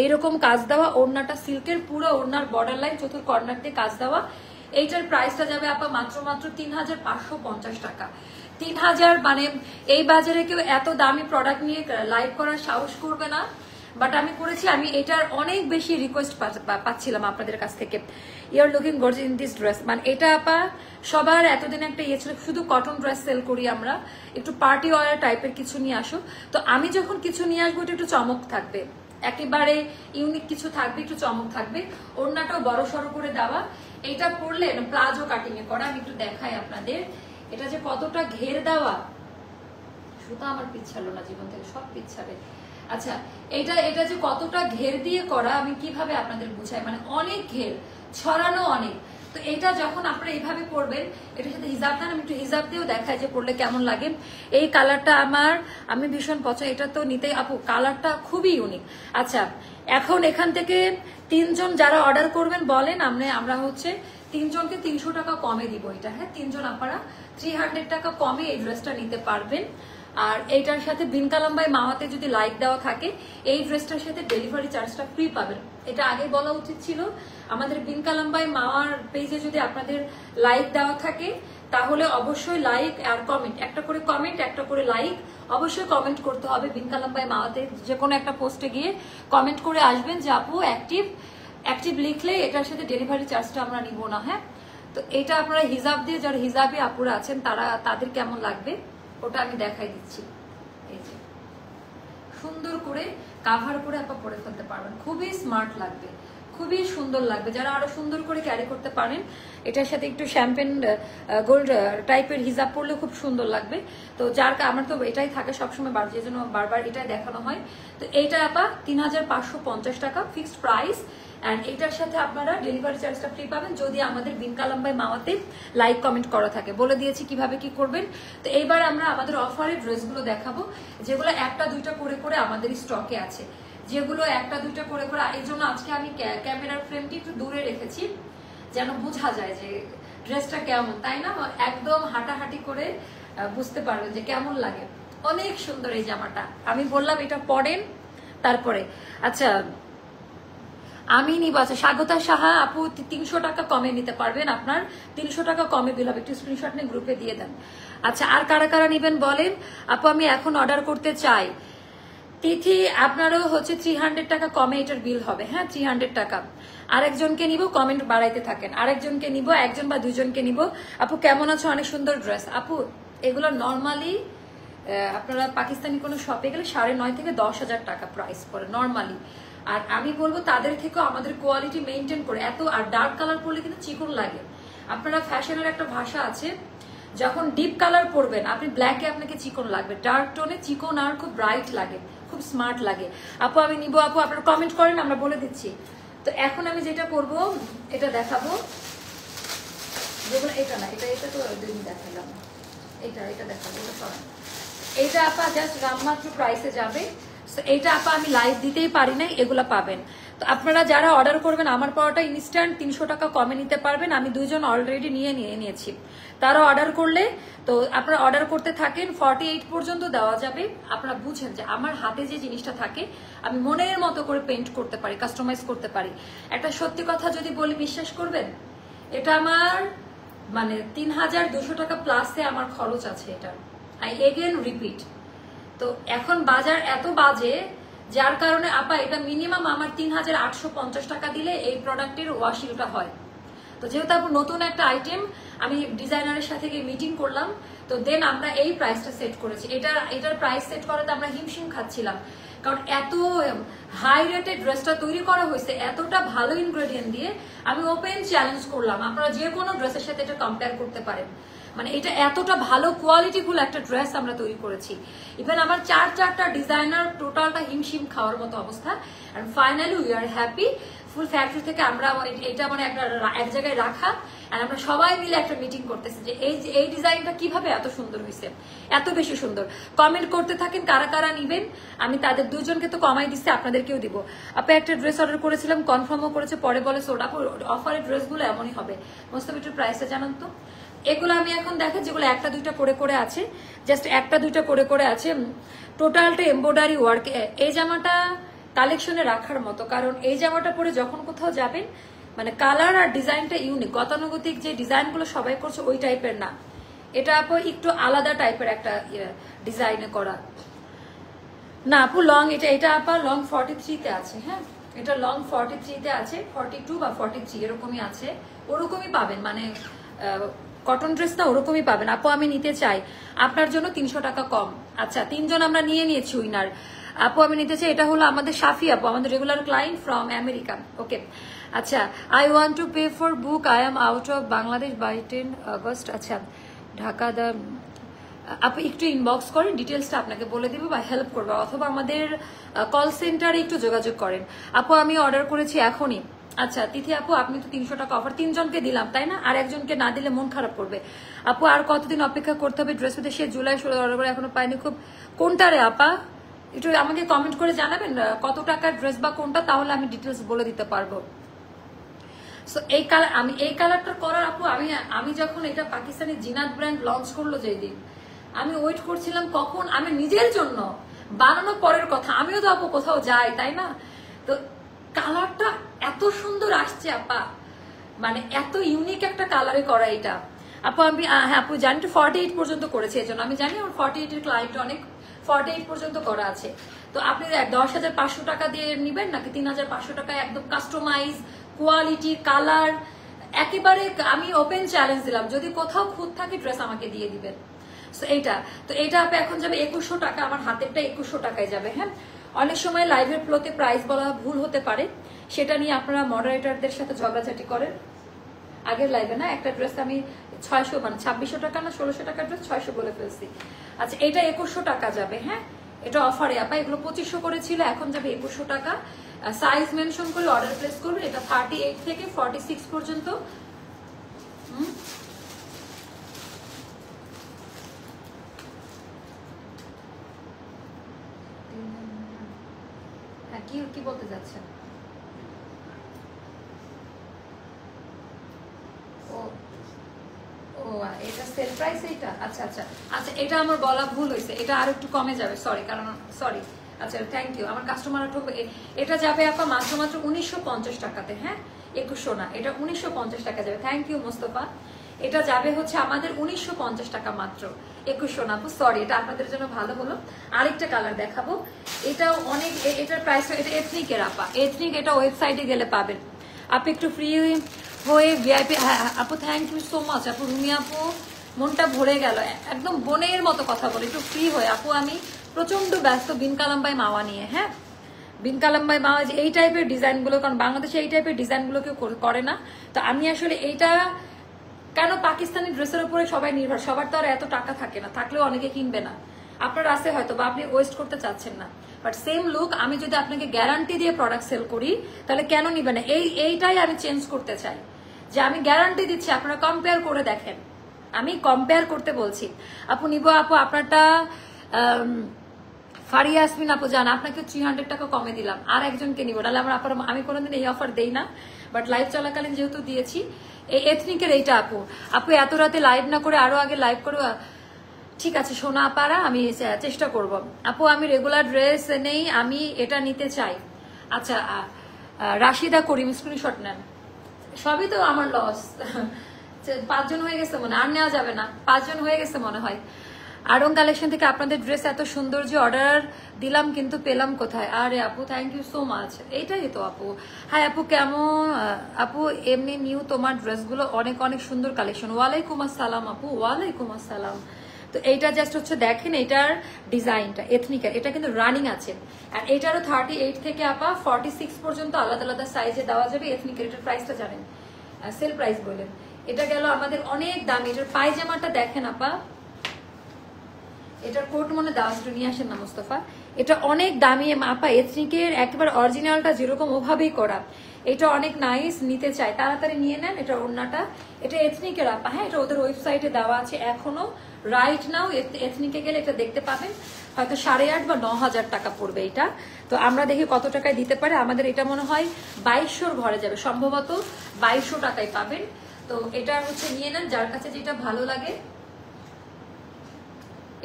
এইরকম কাজ দেওয়া, ওড়নাটা সিল্কের, পুরো ওড়নার বর্ডার লাইন চতুর কর্নার দিয়ে কাজ দেওয়া। এইটার প্রাইসটা যাবে আপা মাত্র ৩,৫৫০ টাকা। ৩,০০০, মানে এই বাজারে কেউ এত দামি প্রোডাক্ট নিয়ে লাইভ করার সাহস করবে না, বাট আমি করেছি। আমি এটার অনেক বেশি রিকোয়েস্ট পাচ্ছিলাম আপনাদের কাছ থেকে, you are looking gorgeous in this dress. মানে এটা আপা সবার এতদিন একটা ইয়ে ছিল, শুধু কটন ড্রেস সেল করি আমরা, একটু পার্টি ওয়ার টাইপের কিছু নিয়ে আসো। তো আমি যখন কিছু নিয়ে আসবো এটা একটু চমক থাকবে, একেবারে ইউনিক কিছু থাকবে, একটু চমক থাকবে। ওড়নাটাও বড় সড়ো করে দেওয়া। এটা পরলে প্লাজো কাটিং এ করা, আমি একটু দেখাই আপনাদের এটা যে কতটা ঘের দেওয়া। সুতা আমার পিছালো না, জীবন থেকে সব পিছাবে। আচ্ছা, এটা যে কতটা ঘের দিয়ে করা, আমি কিভাবে আপনাদের বুঝাই, মানে অনেক ঘের ছড়ানো অনেক। তো এটা যখন আপনারা এইভাবে পরবেন, এটার সাথে হিজাব দেন, আমি একটু হিজাব দিয়েও দেখাই যে পরলে কেমন লাগে। এই কালারটা আমি ভীষণ পছন্দ, এটা তো নিতেই আপু, কালারটা খুবই ইউনিক। আচ্ছা, এখন এখান থেকে 3 জন যারা অর্ডার করবেন বলেন, আমরা হচ্ছে 3 জনকে 300 টাকা কমে দিব এটা। হ্যাঁ, 3 জন আপনারা 300 টাকা কমে এই ড্রেসটা নিতে পারবেন। আর এইটার সাথে বিন কালাম্বাই মাওয়াতে যদি লাইক দেওয়া থাকে, এই ড্রেসটার সাথে ডেলিভারি চার্জটা ফ্রি পাবেন। এটা আগে বলা উচিত ছিল। আমাদের বিন কালাম্বাই মাওয়ার পেজে যদি আপনাদের লাইক দেওয়া থাকে, তাহলে অবশ্যই লাইক আর কমেন্ট, একটা করে লাইক অবশ্যই কমেন্ট করতে হবে। বিন কালাম্বাই মাওয়াতে যে কোনো একটা পোস্টে গিয়ে কমেন্ট করে আসবেন যে আপু অ্যাক্টিভ লিখলে এটার সাথে ডেলিভারি চার্জটা আমরা নিব না। হ্যাঁ, তো এটা আপনারা হিজাব দিয়ে, যারা হিজাবি আপুরা আছেন তাদের কেমন লাগবে ওটা আমি দেখাই দিচ্ছি। এই যে সুন্দর করে কাভার করে আপা পরে ফেলতে পারবেন, খুবই স্মার্ট লাগবে, খুবই সুন্দর লাগবে। যারা আরো সুন্দর করে ক্যারি করতে পারেন, এটার সাথে একটু শ্যাম্পেন গোল্ড টাইপের হিজাব পরলে খুব সুন্দর লাগবে। তো আমার তো এটাই থাকে সবসময়, যে জন্য বারবার এটাই দেখানো হয়। তো এইটা আপা ৩,৫৫০ টাকা ফিক্সড প্রাইস। অ্যান্ড এটার সাথে আপনারা ডেলিভারি চার্জটা ফ্রি পাবেন যদি আমাদের বিন কালাম্বাই মাওয়াতে লাইক কমেন্ট করা থাকে। বলে দিয়েছি কিভাবে কি করবেন। তো এইবার আমরা আমাদের অফারের ড্রেসগুলো দেখাবো, যেগুলো 1টা 2টা করে আমাদের স্টকে আছে, যেগুলো 1টা 2টা করে। এই জন্য আজকে আমি ক্যামেরার ফ্রেমটি একটু দূরে রেখেছি, যেন বোঝা যায় যে ড্রেসটা কেমন, তাই না? একদম হাঁটাহাঁটি করে বুঝতে পারবেন যে কেমন লাগে। অনেক সুন্দর এই জামাটা, আমি বললাম এটা পরেন তারপরে। আচ্ছা, আমি নিব। আচ্ছা, স্বাগতা সাহা আপু 300 টাকা কমে নিতে পারবেন, আপনার 300 টাকা কমে বিল হবে, একটু স্ক্রিনশট নিয়ে গ্রুপে দিয়ে দেন। আচ্ছা, আর কারা নিবেন বলেন? আপু আমি এখন অর্ডার করতে চাই। তিথি, আপনারও হচ্ছে 300 টাকা কমে এটার বিল হবে। হ্যাঁ, 300 টাকা। আরেকজনকে নিব, কমেন্ট বাড়াইতে থাকেন। আরেকজনকে নিব, 1জন বা 2জনকে নিব। আপু কেমন আছো? অনেক সুন্দর ড্রেস। আপু এগুলো নর্মালি আপনারা পাকিস্তানি কোনো শপে গেলে 9.5 থেকে 10,000 টাকা প্রাইস পড়ে নর্মালি। আর আমি বলবো তাদের থেকেও আমাদের কোয়ালিটি মেনটেন করে এত। আর ডার্ক কালার পরলে কিন্তু চিকন লাগে। আপনারা ফ্যাশনের একটা ভাষা আছে, যখন ডিপ কালার পরবেন আপনি ব্ল্যাকে আপনাকে চিকন লাগবে, ডার্ক টোনে চিকন আর খুব ব্রাইট লাগে, খুব স্মার্ট লাগে। আপু আমি নিব। আপু আপনারা কমেন্ট করেন, আমরা বলে দিচ্ছি। তো এখন আমি যেটা করব এটা দেখাবো, যেগুলো এটা না, এটা তো দেখালাম, এটা দেখাবো। এটা আপা জাস্ট রামমাত্র প্রাইসে যাবে। এইটা আপা আমি লাইভ দিতেই পারি নাই, এগুলা পাবেন। তো আপনারা যারা অর্ডার করবেন, আমার পাওয়াটা ইনস্ট্যান্ট 300 টাকা কমে নিতে পারবেন। আমি 2জন অলরেডি নিয়েছি, তারা অর্ডার করলে। তো আপনারা অর্ডার করতে থাকেন, 48 পর্যন্ত দেওয়া যাবে। আপনারা বুঝেন যে আমার হাতে যে জিনিসটা থাকে আমি মনের মতো করে পেইন্ট করতে পারি, কাস্টমাইজ করতে পারি। একটা সত্যি কথা যদি বলি, বিশ্বাস করবেন, এটা আমার মানে 3,200 টাকা প্লাসে আমার খরচ আছে এটা। I again repeat. তো এখন বাজার এত বাজে, যার কারণে আপা এটা মিনিমাম আমার 3,850 টাকা দিলে এই প্রোডাক্টের ওয়াশিংটা হয়। তো যেহেতু আপনার নতুন একটা আইটেম, আমি ডিজাইনারের সাথে গিয়ে মিটিং করলাম, তো দেন আমরা এই প্রাইসটা সেট করেছি। এটার প্রাইস সেট করাতে আমরা হিমশিম খাচ্ছিলাম, কারণ এত হাই রেটেড ড্রেসটা তৈরি করা হয়েছে এতটা ভালো ইনগ্রেডিয়েন্ট দিয়ে। আমি ওপেন চ্যালেঞ্জ করলাম, আপনারা যে কোনো ড্রেসের সাথে এটা কম্পেয়ার করতে পারেন, মানে এটা এতটা ভালো কোয়ালিটিফুল একটা ড্রেস আমরা তৈরি করেছি। ইভেন আমার চারটা ডিজাইনার টোটালটা হিমশিম খাওয়ার মতো অবস্থা। And finally we are happy. Full factory থেকে আমরা এটা মানে একটা এক জায়গায় রাখা, আর আমরা সবাই মিলে একটা মিটিং করতেছি যে এই ডিজাইনটা কিভাবে এত সুন্দর হয়েছে, এত বেশি সুন্দর। কমেন্ট করতে থাকেন কারা কারা নিবেন, আমি তাদের দুজনকে তো কমাই দিচ্ছি, আপনাদেরকেও দিব। আপনি একটা ড্রেস অর্ডার করেছিলাম, কনফার্মও করেছে, পরে বলে সোডা অফারের ড্রেসগুলো এমনই হবে। মোস্তাফিজের প্রাইসটা জানান তো। এগুলো আমি এখন দেখেন যেগুলো একটা দুইটা করে করে আছে, জাস্ট একটা দুইটা করে করে আছে, টোটালটা এমব্রয়ডারি ওয়ার্ক। এই জামাটা কালেকশনে রাখার মতো, কারণ এই জামাটা পরে যখন কোথাও যাবেন মানে কালার আর ডিজাইনটা ইউনিক। গতানুগতিক যে ডিজাইনগুলো সবাই করছে ওই টাইপের না, এটা আপু একটু আলাদা টাইপের একটা ডিজাইনে করা না আপু। লং এটা আপা লং 43-তে আছে। হ্যাঁ, এটা লং 43-তে আছে, 42 বা 43 এরকমই আছে, ওরকমই পাবেন, মানে কটন ড্রেস না ওরকমই পাবেন আপু। আমি নিতে চাই, আপনার জন্য 300 টাকা কম। আচ্ছা, 3 জন আমরা নিয়ে নিয়েছি উইনার। আপু আমি নিতে চাই, এটা হলো আমাদের সাফি আপু, আমাদের regular client from America. Okay, আচ্ছা, I want to pay for book, I am out of Bangladesh by 10 August. আচ্ছা, ঢাকা দা আপু একটু ইনবক্স করেন, ডিটেলসটা আপনাকে বলে দিব বা হেল্প করবো, অথবা আমাদের কল সেন্টারে একটু যোগাযোগ করেন। আপু আমি অর্ডার করেছি এখনই। আচ্ছা তিথি আপু, আপনি তো 300 টাকা অফার 3 জনকে দিলাম তাই না, আর একজনকে না দিলে মন খারাপ করবে। আপু আর কতদিন অপেক্ষা করতে হবে ড্রেস পেতে? সে জুলাই 16 অর্ডার করে এখনো পাইনি, খুব কোনটা রে আপা? একটু আমাকে কমেন্ট করে জানাবেন কত টাকার ড্রেস বা কোনটা, তাহলে আমি ডিটেলস বলে দিতে পারবো। সো এই কালার, আমি এই কালারটা করার আপু আমি যখন এটা পাকিস্তানি জিনাত ব্র্যান্ড লঞ্চ করলো যেই দিন, আমি ওয়েট করছিলাম কখন, আমি নিজের জন্য বানানো পরের কথা, আমিও তো আপু কোথাও যাই তাই না, তো কালারটা এত সুন্দর আসছে আপা, মানে এত ইউনিক একটা কালারে করা এটা আপু। আমি হ্যাঁ আপু জানি, 48 পর্যন্ত করেছে, এই জন্য আমি জানি আমার 48 এর ক্লায়েন্ট অনেক, 48 পর্যন্ত করা আছে। তো আপনি 10,500 টাকা দিয়ে নিবেন নাকি 3,500 টাকায় একদম কাস্টমাইজ কোয়ালিটি কালার একেবারে। আমি ওপেন চ্যালেঞ্জ দিলাম, যদি কোথাও খুঁত থাকে ড্রেস আমাকে দিয়ে দিবেন। তো এইটা আপনি এখন যাবে 2100 টাকা, আমার হাতেরটা 2100 টাকায় যাবে। হ্যাঁ, অনেক সময় লাইভের ফ্লোতে প্রাইস বলা ভুল হতে পারে, সেটা নিয়ে আপনারা মডারেটরদের সাথে ঝগড়াঝাটি করেন। আগের লাইভে না একটা ড্রেস আমি 600 মানে 2600 টাকা না 1600 টাকার ড্রেস 600 বলে ফেলছি। আচ্ছা, এটা 2100 টাকা যাবে। হ্যাঁ, এটা অফারে আপা, এগুলো 2500 করে ছিল, এখন যাবে 2100 টাকা। সাইজ মেনশন করে অর্ডার প্লেস করবেন। এটা 38 থেকে 46 পর্যন্ত। হ্যাঁ, কি বলতে যাচ্ছেন? এটা সেল প্রাইস এইটা? আচ্ছা আচ্ছা আচ্ছা, এটা আমার বলা ভুল হয়েছে, এটা আর একটু কমে যাবে, সরি, কারণ সরি। আচ্ছা থ্যাংক ইউ, আমার কাস্টমার ঠকবে। এটা যাবে আপা মাত্র 1950 টাকাতে। হ্যাঁ, 2100 না, এটা 1950 টাকা যাবে। Thank you Mostafa. এটা যাবে হচ্ছে আমাদের 1950 টাকা মাত্র, 2100 না আপু, সরি, এটা আপনাদের জন্য ভালো হলো। আরেকটা কালার দেখাবো, এটাও অনেক, এটার প্রাইস, এটা এথনিকের আপা, এথনিক, এটা ওয়েবসাইটে গেলে পাবেন। আপনি একটু ফ্রি হয়ে ভিআইপি। আপু থ্যাংক ইউ সো মাচ আপু, রুমি আপু মনটা ভরে গেল, একদম বোনের মতো কথা বলে, একটু ফ্রি হয়ে। আপু আমি প্রচন্ড ব্যস্ত বিন কালাম্বাই মাওয়া নিয়ে। হ্যাঁ, বিন কালাম্বাই মাওয়া যে এই টাইপের ডিজাইনগুলো, কারণ বাংলাদেশে এই টাইপের ডিজাইনগুলো কেউ করে না, তো আমি আসলে এইটা কেন পাকিস্তানি ড্রেসের উপরে সবাই নির্ভর, সবার তো আর এত টাকা থাকে না, থাকলেও অনেকে কিনবে না, আপনার আছে হয়তো, বা আপনি ওয়েস্ট করতে চাচ্ছেন না, বাট সেম লুক আমি যদি আপনাকে গ্যারান্টি দিয়ে প্রোডাক্ট সেল করি তাহলে কেন নিবে না? এইটাই আমি চেঞ্জ করতে চাই, যে আমি গ্যারান্টি দিচ্ছি, আপনারা কম্পেয়ার করে দেখেন, আমি কম্পেয়ার করতে বলছি। আপু নিব আপু, আপনারটা ফারিয়া ইয়াসমিন আপু জান, আপনাকে 300 টাকা কমে দিলাম, আর একজনকে নিব, নাহলে আমি কোনোদিন এই অফার দেই না, বাট লাইভ চলাকালীন যেহেতু দিয়েছি। এই এথনিকের এইটা আপু এত রাতে লাইভ না করে আরো আগে লাইভ করো, ঠিক আছে সোনা আপারা, আমি চেষ্টা করব। আপু আমি রেগুলার ড্রেস নেই, আমি এটা নিতে চাই। আচ্ছা, রাশিদা করিম স্ক্রিনশট নেন, সবই তো আমার লস। 5 জন হয়ে গেছে মনে, আর নেওয়া যাবে না, 5 জন হয়ে গেছে মনে হয়। আরং কালেকশন থেকে আপনাদের ড্রেস এত সুন্দর যে অর্ডার দিলাম কিন্তু পেলাম কোথায়? আরে আপু থ্যাংক ইউ সো মাচ। এইটাই তো আপু। হ্যাঁ আপু কেমন? আপু এমনি নিউ তোমার ড্রেসগুলো অনেক অনেক সুন্দর কালেকশন। ওয়ালাইকুম আসসালাম আপু, ওয়ালাইকুম আসসালাম। তো এইটা জাস্ট হচ্ছে দেখেন এটার ডিজাইনটা এথনিক্যাল, এটা কিন্তু রানিং আছে। আর এটারও 38 থেকে আপা 46 পর্যন্ত আলাদা আলাদা সাইজে দেওয়া যাবে। এথনিক্যাল এটার প্রাইসটা জানেন, সেল প্রাইস বলেন। এটা গেল আমাদের অনেক দাম। এটার পায়জামাটা দেখেন আপা, এটার কোট মনে দেওয়া একটু নিয়ে আসেন না মোস্তফা। এটা অনেক দামি আপা, এথনিকের একেবারে অরিজিনালটা যেরকম ওভাবেই করা। এটা অনেক নাইস, নিতে চাই তাড়াতাড়ি নিয়ে নেন। এটা ওড়নাটা, এটা এথনিকের আপা। হ্যাঁ এটা ওদের ওয়েবসাইটে দেওয়া আছে এখনো, রাইট নাও এথনিকে গেলে এটা দেখতে পাবেন। হয়তো 8,500 বা 9,000 টাকা পড়বে এটা। তো আমরা দেখি কত টাকায় দিতে পারে। আমাদের এটা মনে হয় 2200 ঘরে যাবে, সম্ভবত 2200 টাকায় পাবেন। তো এটা হচ্ছে নিয়ে নেন যার কাছে যেটা ভালো লাগে।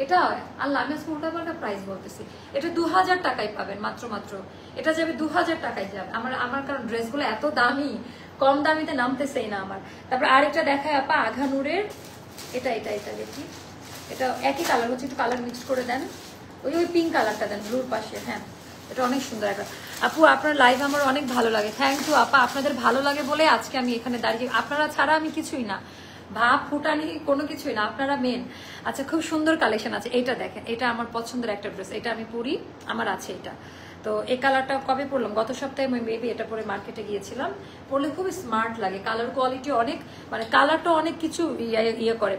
এটা আল্লাহ আমি আজকে উল্টা পাল্টা প্রাইস বলতেছি। এটা 2000 টাকায় পাবেন মাত্র মাত্র। এটা যাবে 2000 টাকায় যাবে। আমার কারণ ড্রেসগুলো এত দামি, কম দামিতে নামতেছেই না আমার। তারপর আরেকটা দেখায় আপা আঘানুরের, এটা এটা এটা দেখি, এটা একই কালার হচ্ছে, একটু কালার মিক্স করে দেন। ওই পিঙ্ক কালারটা দেন ব্লুর পাশে। হ্যাঁ এটা অনেক সুন্দর একটা। আপু আপনার লাইভ আমার অনেক ভালো লাগে। থ্যাংক ইউ আপা, আপনাদের ভালো লাগে বলে আজকে আমি এখানে দাঁড়িয়ে। আপনারা ছাড়া আমি কিছুই না, ভাব ফুটানি কোনো কিছুই না, আপনারা মেন। আচ্ছা খুব সুন্দর কালেকশন আছে। এটা দেখেন, এটা আমার পছন্দের একটা ড্রেস, এটা আমি পরি, আমার আছে এটা। তো এই কালারটা কবে পরলাম? গত সপ্তাহে আমি মেবি এটা পরে মার্কেটে গিয়েছিলাম। পরলে খুবই স্মার্ট লাগে, কালার কোয়ালিটি অনেক, মানে কালারটা অনেক কিছু ইয়ে করে।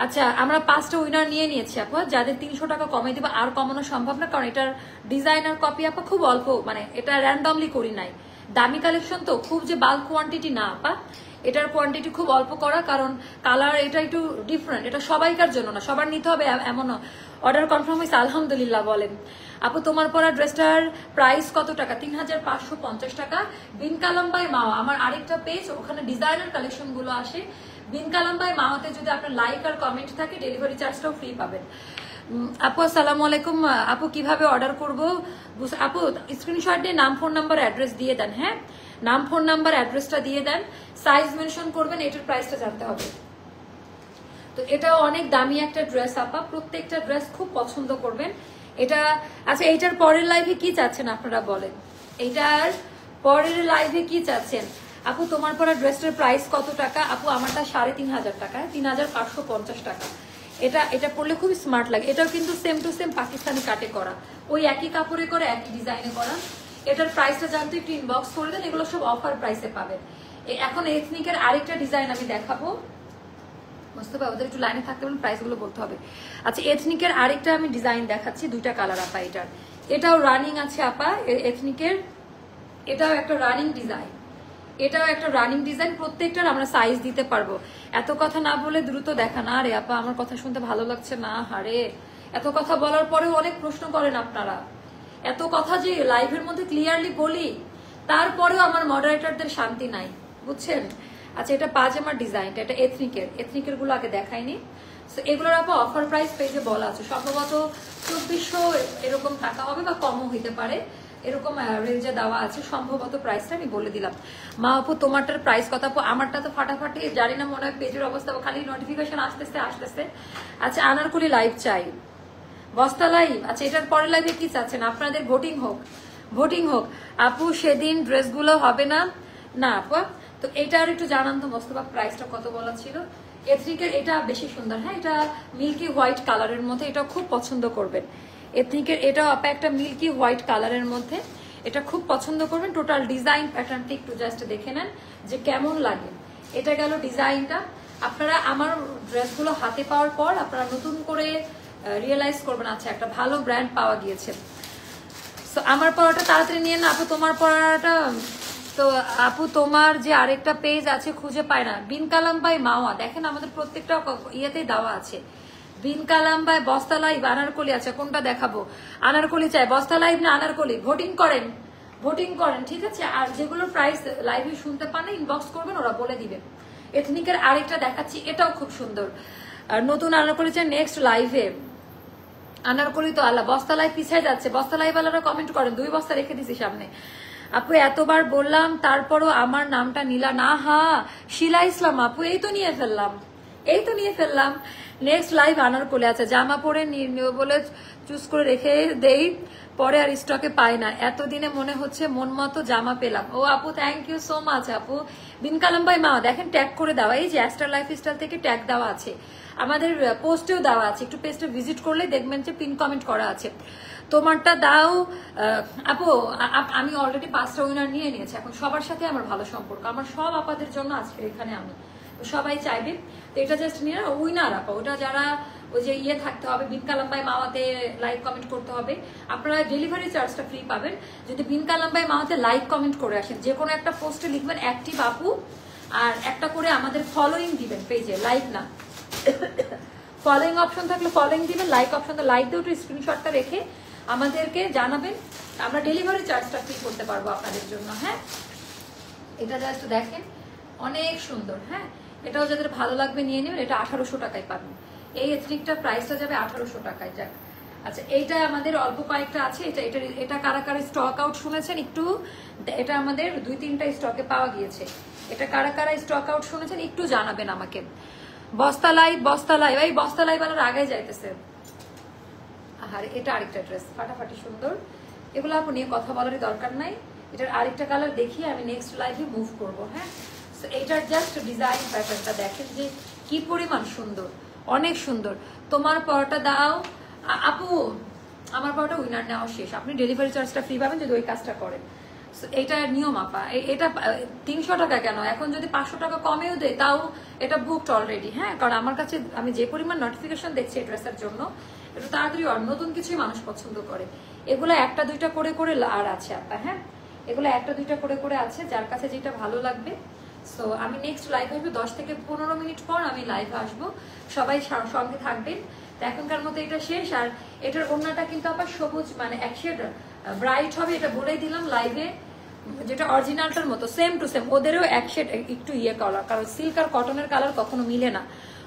আচ্ছা আমরা 5টা উইনার নিয়ে নিয়েছি আপা, যাদের 300 টাকা কমে দিব। আর কমানো সম্ভব না, কারণ এটার ডিজাইনার কপি আপা খুব অল্প, মানে এটা র্যান্ডমলি করি নাই। দামি কালেকশন তো, খুব যে বাল্ক কোয়ান্টিটি না আপা, এটার কোয়ান্টিটি খুব অল্প করা, কারণ কালার এটা একটু ডিফারেন্ট। এটা সবাইকার জন্য না, সবার নিতে হবে এমন। অর্ডার কনফার্ম হয়েছে আলহামদুলিল্লাহ বলেন। আপু তোমার পরা ড্রেসটার প্রাইস কত টাকা? 3550 টাকা। বিন কালাম বাই মাওয়া আমার আরেকটা পেজ, ওখানে ডিজাইনার কালেকশন গুলো আসে। বিন কালাম বাই মাওয়াতে যদি আপনার লাইক আর কমেন্ট থাকে, ডেলিভারি চার্জটাও ফ্রি পাবেন। আপু আসসালামু আলাইকুম। আপু কিভাবে অর্ডার করব? আপু স্ক্রিনশট দিয়ে নাম, ফোন নাম্বার, অ্যাড্রেস দিয়ে দেন। হ্যাঁ নাম, ফোন নাম্বার, অ্যাড্রেসটা দিয়ে দেন, সাইজ মেনশন করবেন, এটার প্রাইসটা জানতে হবে। তো এটাও অনেক দামি একটা ড্রেস আপা, প্রত্যেকটা ড্রেস খুব পছন্দ করবেন এটা। আচ্ছা এইটার পরের লাইভে কি চাচ্ছেন আপনারা বলেন? এইটার পরের লাইভে কি চাচ্ছেন? আপু তোমার পরা ড্রেসটার প্রাইস কত টাকা? আপু আমারটা 3500 টাকা, 3550 টাকা। এটা পরলে খুবই স্মার্ট লাগে। এটাও কিন্তু সেম টু সেম পাকিস্তানি কাটে করা, ওই একই কাপড়ে করে একই ডিজাইনে করা। এটার প্রাইসটা জানতে একটু ইনবক্স করে দেন, এগুলো সব অফার প্রাইসে পাবেন। এখন এথনিকের আরেকটা ডিজাইন আমি দেখাবো। মোস্তফা ওদের একটু লাইনে থাকতে বলেন, প্রাইস গুলো বলতে হবে। আচ্ছা এথনিকের আরেকটা আমি ডিজাইন দেখাচ্ছি, 2টা কালার আপা এটার। এটাও রানিং আছে আপা এথনিকের, এটাও একটা রানিং ডিজাইন, এটাও একটা রানিং ডিজাইন। প্রত্যেকটার আমরা সাইজ দিতে পারবো। এত কথা না বলে দ্রুত দেখা না। আরে আপা আমার কথা শুনতে ভালো লাগছে না। আরে এত কথা বলার পরেও অনেক প্রশ্ন করেন আপনারা। এত কথা যে লাইভের মধ্যে ক্লিয়ারলি বলি, তারপরেও আমার মডারেটরদের শান্তি নাই, বুঝছেন? আচ্ছা এটা পাজামার ডিজাইনটা, এটা এথনিকের গুলো আগে দেখাইনি। এগুলোর আপা অফার প্রাইস পেজে বলা আছে, সম্ভবত 2400 এরকম টাকা হবে বা কমও হইতে পারে, এরকম রেঞ্জে দেওয়া আছে সম্ভবত। প্রাইসটা আমি বলে দিলাম। মা আপু তোমারটার প্রাইস কত? আপু আমারটা তো ফাটাফাটি, জানি না মনে হয় পেজের অবস্থা, খালি নোটিফিকেশন আসতেছে। আচ্ছা আনারকুলি লাইভ চাই, বস্তা লাইভ। আচ্ছা এটার পরের লাইভে কি চাচ্ছেন? আপনাদের ভোটিং হোক। আপু সেদিন ড্রেসগুলো হবে না না আপু। তো এটা আর একটু জানান তো মোস্তফা, প্রাইসটা কত বলা ছিল? এথনিকের এটা বেশি সুন্দর। হ্যাঁ এটা মিল্কি হোয়াইট কালারের মধ্যে, এটা খুব পছন্দ করবেন। এথনিকের এটাও আপা একটা মিল্কি হোয়াইট কালারের মধ্যে, এটা খুব পছন্দ করবেন। টোটাল ডিজাইন প্যাটার্নটা একটু জাস্ট দেখে নেন যে কেমন লাগে। এটা গেল ডিজাইনটা। আপনারা আমার ড্রেসগুলো হাতে পাওয়ার পর আপনারা নতুন করে রিয়েলাইজ করবেন, আচ্ছা একটা ভালো ব্র্যান্ড পাওয়া গিয়েছে। তো আমার পড়াটা তাড়াতাড়ি নিয়ে না আপু, তোমার পড়াটা। তো আপু তোমার যে আরেকটা পেজ আছে খুঁজে পায় না, বিন কালাম বাই মাওয়া। দেখেন আমাদের প্রত্যেকটা ইয়েতেই দেওয়া আছে। বিন কালাম বাই বস্তা লাইভ, আনারকলি আছে, কোনটা দেখাবো? আনারকলি চাই, বস্তা লাইভ না আনারকলি? ভোটিং করেন ঠিক আছে। আর যেগুলোর প্রাইস লাইভে শুনতে পান না, ইনবক্স করবেন, ওরা বলে দিবেন। এথনিকের আরেকটা দেখাচ্ছি, এটাও খুব সুন্দর। আর নতুন আনারকলি চাই নেক্সট লাইভে। আনারকলি তো আল্লাহ, বস্তা লাইভ পিছিয়ে যাচ্ছে। বস্তা লাইভ আলারা কমেন্ট করেন, 2 বস্তা রেখে দিছি সামনে। আপু এতবার বললাম তারপরও আমার নামটা নিলা না। হ্যাঁ শিলা ইসলাম আপু, এই তো নিয়ে ফেললাম। নেক্সট লাইভ আনারকলি আছে, জামা পরে নিয়ে বলে চুজ করে রেখে দেই, পরে আর স্টকে পাই না। এতদিনে মনে হচ্ছে মন মতো জামা পেলাম। ও আপু থ্যাংক ইউ সো মাচ আপু। বিন কালাম ভাই মা দেখেন ট্যাগ করে দেওয়া, এই যে অ্যাস্টার লাইফস্টাইল থেকে ট্যাগ দেওয়া আছে, আমাদের পোস্টেও দেওয়া আছে, একটু পেজটা ভিজিট করলে দেখবেন যে পিন কমেন্ট করা আছে। তোমারটা দাও আপু। আমি অলরেডি 5টা উইনার নিয়ে নিয়েছি, এখন সবার সাথে আমার ভালো সম্পর্ক, আমার সব আপাদের জন্য আজকে এখানে আমি, সবাই চাইবে তো এটা জাস্ট নিয়ে উইনার আপা, ওটা যারা ওই যে ইয়ে থাকতে হবে বিন কালাম ভাই মাওয়াতে লাইক কমেন্ট করতে হবে, আপনারা ডেলিভারি চার্জটা ফ্রি পাবেন যদি বিন কালাম ভাই মাওয়াতে লাইক কমেন্ট করে আসেন। যে কোনো একটা পোস্টে লিখবেন অ্যাক্টিভ আপু, আর একটা করে আমাদের ফলোইং দিবেন পেজে, লাইক না ফলোইং অপশন থাকলে ফলোইং দিবেন, লাইক অপশন লাইক দিয়ে একটু স্ক্রিনশটটা রেখে আমাদেরকে জানাবেন, আমরা ডেলিভারি চার্জটা ফ্রি করতে পারবো আপনাদের জন্য। হ্যাঁ এটা জাস্ট দেখেন অনেক সুন্দর। হ্যাঁ এটাও যাদের ভালো লাগবে নিয়ে নেবেন, এটা 1800 টাকায় পাবেন, এই এথনিকটার প্রাইসটা যাবে 1800 টাকায়। যাক আচ্ছা এইটা আমাদের অল্প কয়েকটা আছে, এটা কারা কারা স্টক আউট শুনেছেন একটু, এটা আমাদের 2-3টা স্টকে পাওয়া গিয়েছে, এটা কারা কারা স্টক আউট শুনেছেন একটু জানাবেন আমাকে। বস্তা লাইভ এই বস্তা লাইভ আনার আগে যাইতেছে। আর এটা আরেকটা ড্রেস ফাটাফাটি সুন্দর, এগুলো আপু নিয়ে কথা বলারই দরকার নাই, এটার আরেকটা কালার দেখিয়ে আমি নেক্সট লাইভে মুভ করব। হ্যাঁ এইটার জাস্ট ডিজাইন প্যাটার্নটা দেখেন যে কি পরিমাণ সুন্দর, অনেক সুন্দর। তোমার পরোটা দাও আপু, আমার পরোটা উইনার নেওয়া শেষ, আপনি ডেলিভারি চার্জটা ফ্রি পাবেন যদি ওই কাজটা করেন। এটা নিয়ম আপা, এটা 300 টাকা কেন, এখন যদি 500 টাকা কমেও দেয় তাও এটা বুকড অলরেডি। হ্যাঁ কারণ আমার কাছে আমি যে পরিমাণ নোটিফিকেশন দেখছি এই ড্রেসের জন্য, এটা তাড়াতাড়ি নতুন কিছুই মানুষ পছন্দ করে। এগুলো 1-2টা করে করে আর আছে আপা। হ্যাঁ এগুলো 1-2টা করে করে আছে, যার কাছে যেটা ভালো লাগবে। সো আমি নেক্সট লাইভ আসবো 10 থেকে 15 মিনিট পর আমি লাইভে আসবো, সবাই সঙ্গে থাকবেন। তো এখনকার মতো এটা শেষ। আর এটার ওড়নাটা কিন্তু আবার সবুজ মানে এক শেড ব্রাইট হবে, এটা বলেই দিলাম লাইভে, যেটা অরিজিনালটার মতো সেম টু সেম, ওদেরও এক শেড একটু ইয়ে কালার, কারণ সিল্ক আর কটনের কালার কখনো মিলে না,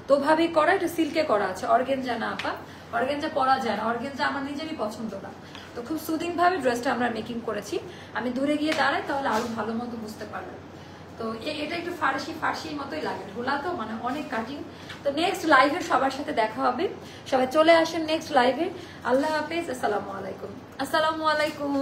তো ওভাবেই করা, এটা সিল্কে করা আছে, অর্গেনজা না আপা, অর্গেনজা পরা যায় না, অর্গেনজা আমার নিজেরই পছন্দ না। তো খুব সুদিং ভাবে ড্রেসটা আমরা মেকিং করেছি, আমি দূরে গিয়ে দাঁড়াই তাহলে আরো ভালো মতো বুঝতে পারবেন। তো এটা একটু ফার্সির মতোই লাগে, ঢোলা তো মানে অনেক কাটিং। তো নেক্সট লাইভে সবার সাথে দেখা হবে, সবাই চলে আসেন নেক্সট লাইভে। আল্লাহ হাফেজ, আসসালামু আলাইকুম।